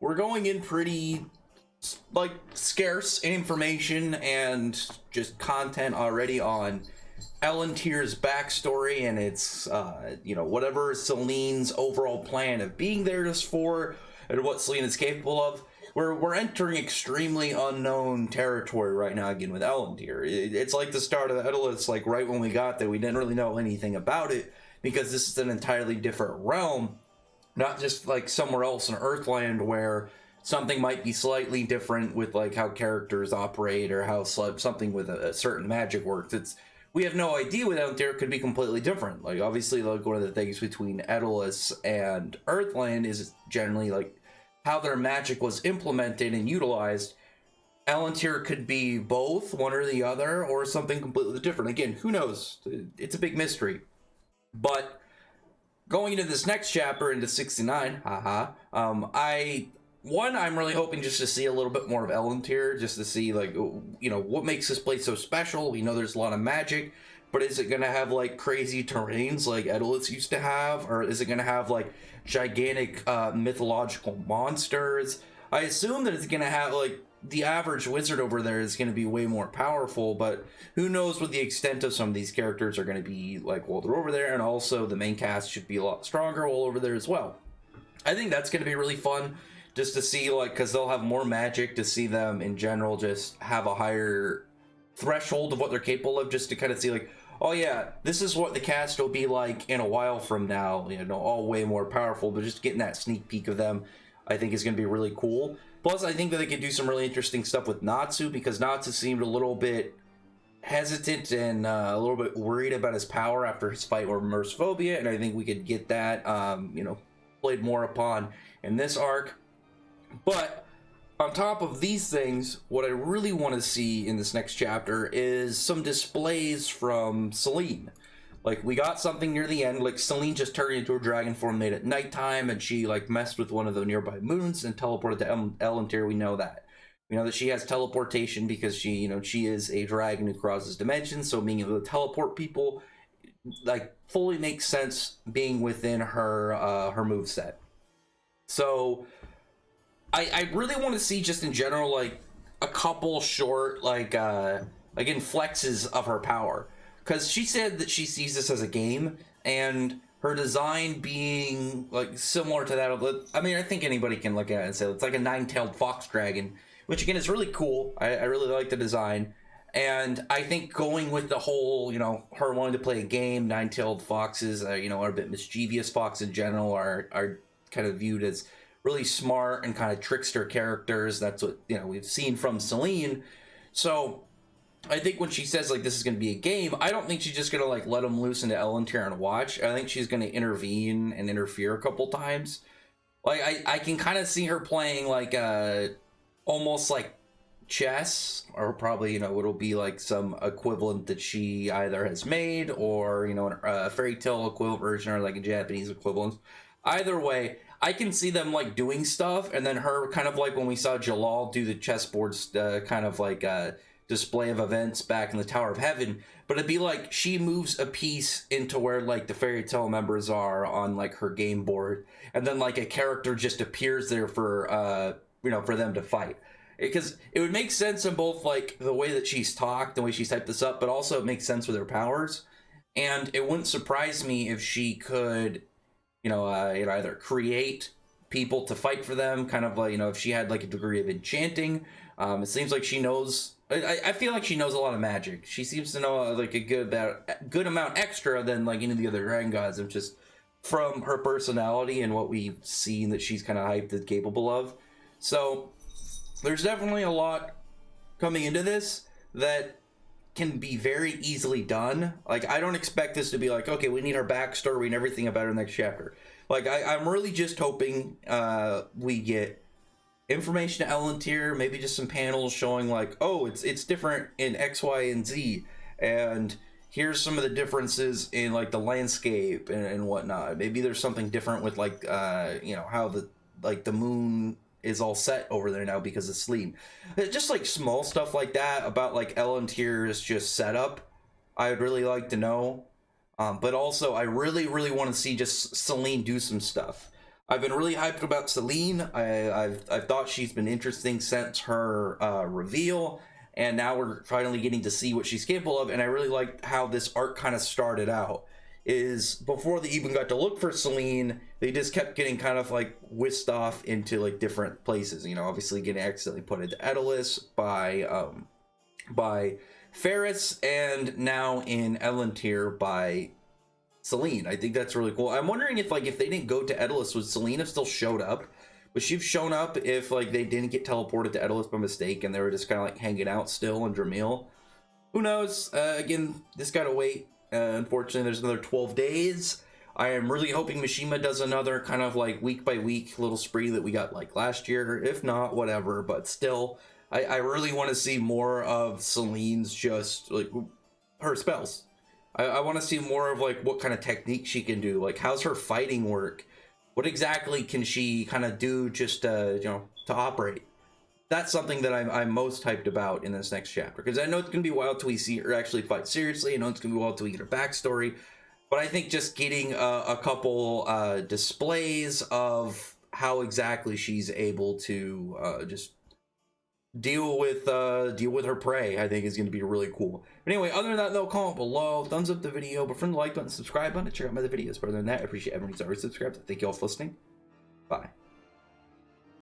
we're going in pretty like scarce information and just content already on Elentear's backstory and its whatever Selene's overall plan of being there just for and what Seline is capable of. We're entering extremely unknown territory right now again with Elentear. It's like the start of Edelus, like right when we got there, we didn't really know anything about it because this is an entirely different realm, not just like somewhere else in Earthland where something might be slightly different with like how characters operate or how something with a certain magic works. We have no idea what Elentear could be completely different. Like obviously, like one of the things between Edelus and Earthland is generally like how their magic was implemented and utilized. Elentear could be both, one or the other, or something completely different. Again, who knows? It's a big mystery. But going into this next chapter, into 69, I'm really hoping just to see a little bit more of Elentear, just to see, like, what makes this place so special. We know there's a lot of magic, but is it going to have, like, crazy terrains like Edelus used to have? Or is it going to have, like, gigantic mythological monsters? I assume that it's going to have, like, the average wizard over there is going to be way more powerful, but who knows what the extent of some of these characters are going to be, like, while they're over there, and also the main cast should be a lot stronger while over there as well. I think that's going to be really fun, just to see, like, because they'll have more magic, to see them in general just have a higher threshold of what they're capable of, just to kind of see, like, oh yeah, this is what the cast will be like in a while from now, all way more powerful, but just getting that sneak peek of them, I think is going to be really cool. Plus, I think that they could do some really interesting stuff with Natsu, because Natsu seemed a little bit hesitant and a little bit worried about his power after his fight with Mercephobia, and I think we could get that, played more upon in this arc. But on top of these things, what I really want to see in this next chapter is some displays from Seline. Like, we got something near the end, like Seline just turned into a dragon form late at nighttime, and she, like, messed with one of the nearby moons and teleported to Elentear. We know that. We know that she has teleportation because she is a dragon who crosses dimensions, so being able to teleport people, like, fully makes sense being within her moveset. So I really want to see, just in general, like, a couple short, like inflexes of her power. Because she said that she sees this as a game, and her design being, like, similar to that of, I think anybody can look at it and say it's like a nine-tailed fox dragon, which, again, is really cool. I really like the design. And I think going with the whole, her wanting to play a game, nine-tailed foxes, are a bit mischievous. Fox in general are kind of viewed as really smart and kind of trickster characters. That's what we've seen from Seline. So I think when she says, like, this is going to be a game, I don't think she's just going to, like, let them loose into Elentear and watch. I think she's going to intervene and interfere a couple times. Like, I can kind of see her playing, like, almost like chess, or probably, it'll be like some equivalent that she either has made, or, a fairy tale equivalent version, or like a Japanese equivalent. Either way, I can see them, like, doing stuff, and then her kind of like when we saw Jalal do the chessboards, kind of like display of events back in the Tower of Heaven, but it'd be like she moves a piece into where, like, the fairy tale members are on, like, her game board, and then, like, a character just appears there for for them to fight. Because it would make sense in both, like, the way that she's talked, the way she's typed this up, but also it makes sense with her powers. And it wouldn't surprise me if she could either create people to fight for them, kind of like, if she had, like, a degree of enchanting. It seems like she knows, I feel like she knows a lot of magic. She seems to know, like, a good amount extra than, like, any of the other dragon gods, of just from her personality and what we've seen that she's kind of hyped and capable of. So there's definitely a lot coming into this that can be very easily done. Like, I don't expect this to be like, okay, we need our backstory and everything about her next chapter. Like, I'm really just hoping we get information to Elentear, maybe just some panels showing, like, oh, it's different in X, Y, and Z, and here's some of the differences in, like, the landscape and whatnot. Maybe there's something different with, like, how the moon is all set over there now because of sleep. Just, like, small stuff like that about, like, Elentear's just setup, I would really like to know. But also, I really, really want to see just Seline do some stuff. I've been really hyped about Seline. I've thought she's been interesting since her reveal, and now we're finally getting to see what she's capable of. And I really liked how this arc kind of started out. Is before they even got to look for Seline, they just kept getting kind of like whisked off into like different places. You know, obviously getting accidentally put into Edelus by Ferris, and now in Elentear by Seline. I think that's really cool. I'm wondering if like if they didn't go to Edelus, would Seline have still showed up? Would she have shown up if like they didn't get teleported to Edelus by mistake and they were just kind of like hanging out still in Dramil? Who knows? Again, just gotta wait. Unfortunately, there's another 12 days. I am really hoping Mishima does another kind of like week by week little spree that we got like last year. If not, whatever. But still, I really want to see more of Seline's just like her spells. I want to see more of like what kind of technique she can do. Like how's her fighting work? What exactly can she kind of do just you know, to operate? That's something that I'm most hyped about in this next chapter, because I know it's gonna be a while till we see her actually fight seriously. I know it's gonna be a while till we get her backstory, but I think just getting a couple displays of how exactly she's able to just deal with her prey, I think is going to be really cool. But anyway, other than that though, comment below, thumbs up the video, but from the like button, subscribe button, check out my other videos. But other than that, I appreciate everyone who's already subscribed. Thank you all for listening. Bye.